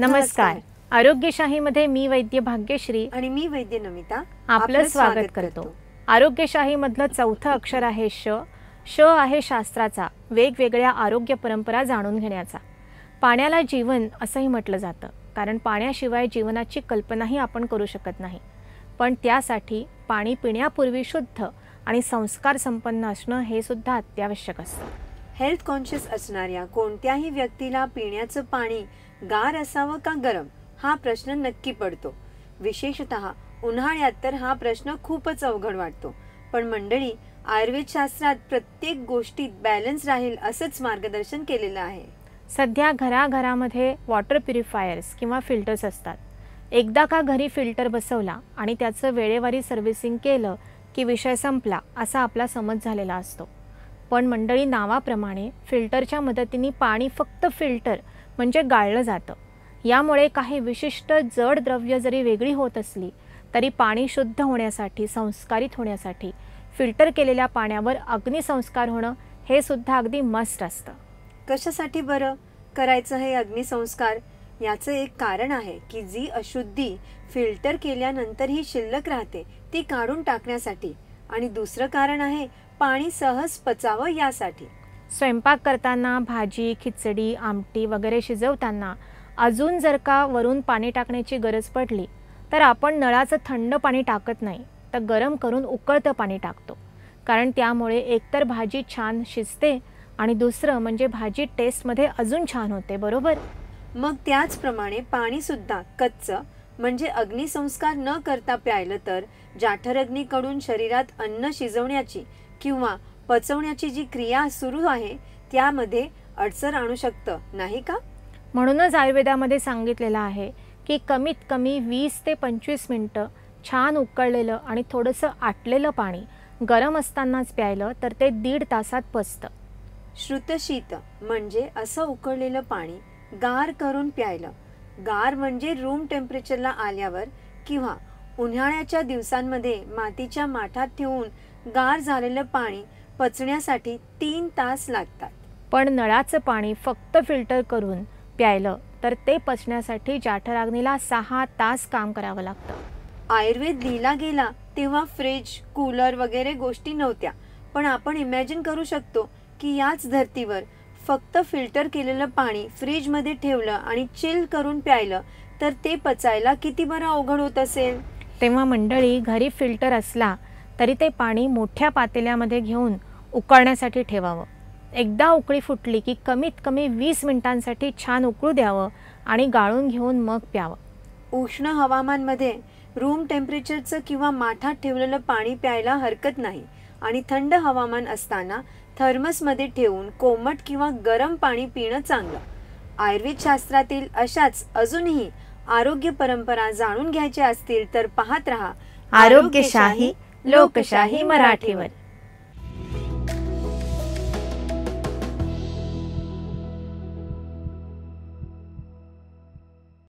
नमस्कार. आरोग्यशाहीमध्ये मी वैद्य भाग्यश्री आणि मी वैद्य नमिता आपलं स्वागत करतो. आरोग्यशाहीमधलं चौथं अक्षर आहे श. श आहे शास्त्राचा, वेगवेगळ्या आरोग्य परंपरा जाणून घेण्याचा. पाण्याला जीवन असंही म्हटलं जातं, कारण पाण्याशिवाय जीवनाची कल्पनाही आपण करू शकत नाही. पण त्यासाठी पाणी पिण्यापूर्वी शुद्ध आणि संस्कार संपन्न असणं हे सुद्धा अत्यावश्यक असतं. हेल्थ कॉन्शियस असणाऱ्या कोणत्याही व्यक्तीला पिण्याचं पाणी गार असावं का गरम हा प्रश्न नक्की पडतो. विशेषतः उन्हाळ्यात तर हा प्रश्न खूपच अवघड वाटतो. पण मंडळी, आयुर्वेद शास्त्रात प्रत्येक गोष्टीत बॅलन्स राहील असंच मार्गदर्शन केलेलं आहे. सध्या घराघरामध्ये वॉटर प्युरिफायर्स किंवा फिल्टर्स असतात. एकदा का घरी फिल्टर बसवला आणि त्याचं वेळेवारी सर्व्हिसिंग केलं की विषय संपला असा आपला समज झालेला असतो. पण मंडळी, नावाप्रमाणे फिल्टरच्या मदतीने पाणी फक्त फिल्टर म्हणजे गाळलं जातं. यामुळे काही विशिष्ट जड द्रव्य जरी वेगळी होत असली तरी पाणी शुद्ध होण्यासाठी, संस्कारित होण्यासाठी फिल्टर केलेल्या पाण्यावर अग्निसंस्कार होणं हे सुद्धा अगदी मस्ट असतं. कशासाठी बरं करायचं हे अग्निसंस्कार? याचं एक कारण आहे की जी अशुद्धी फिल्टर केल्यानंतरही शिल्लक राहते ती काढून टाकण्यासाठी. आणि दुसरं कारण आहे पाणी सहज पचावं यासाठी. स्वयंपाक करताना भाजी, खिचडी, आमटी वगैरे शिजवताना अजून जर का वरून पाणी टाकण्याची गरज पडली तर आपण नळाचं थंड पाणी टाकत नाही, तर गरम करून उकळतं पाणी टाकतो. कारण त्यामुळे एकतर भाजी छान शिजते आणि दुसरं म्हणजे भाजी टेस्टमध्ये अजून छान होते, बरोबर? मग त्याचप्रमाणे पाणी सुद्धा कच्चं म्हणजे अग्निसंस्कार न करता प्यायलं तर जाठरग्नीकडून शरीरात अन्न शिजवण्याची किंवा पचवण्याची जी क्रिया सुरू आहे त्यामध्ये अडचण आणू शकतं, नाही का? म्हणूनच आयुर्वेदामध्ये सांगितलेलं आहे की कमीत कमी 20 ते 25 मिनटं छान उकळलेलं आणि थोडंसं आटलेलं पाणी गरम असतानाच प्यायलं तर ते 1.5 तासात पचतं. श्रुतशीत म्हणजे असं उकळलेलं पाणी गार करून प्यायलं. गार म्हणजे रूम टेम्परेचरला आल्यावर किंवा उन्हाळ्याच्या दिवसांमध्ये मातीच्या माठात ठेवून गार झालेलं पाणी पचण्यासाठी 3 तास लागतात. पण नळाचं पाणी फक्त फिल्टर करून प्यायलं तर ते पचण्यासाठी जाठराग्नीला 6 तास काम करावं लागतं. आयुर्वेद लिहिला गेला तेव्हा फ्रीज, कूलर वगैरे गोष्टी नव्हत्या. पण आपण इमॅजिन करू शकतो की याच धर्तीवर फक्त फिल्टर केलेलं पाणी फ्रीजमध्ये ठेवलं आणि चिल करून प्यायलं तर ते पचायला किती बरं अवघड होत असेल. तेव्हा मंडळी, घरी फिल्टर असला तरी ते पाणी मोठ्या पातेल्यामध्ये घेऊन उकळण्यासाठी ठेवावं. एकदा उकळी फुटली की कमीत कमी 20 मिनिटांसाठी छान उकळू द्यावं आणि गाळून घेऊन मग प्यावं. उष्ण हवामानमध्ये रूम टेम्परेचरचं किंवा माठात ठेवलेलं पाणी प्यायला हरकत नाही. आणि थंड हवामान असताना थर्मसमध्ये ठेवून कोमट किंवा गरम पाणी पिणं चांगलं. आयुर्वेद शास्त्रातील अशाच अजूनही आरोग्य परंपरा जाणून घ्यायच्या असतील तर पाहत रहा आरोग्यशाही लोकशाही मराठीवर.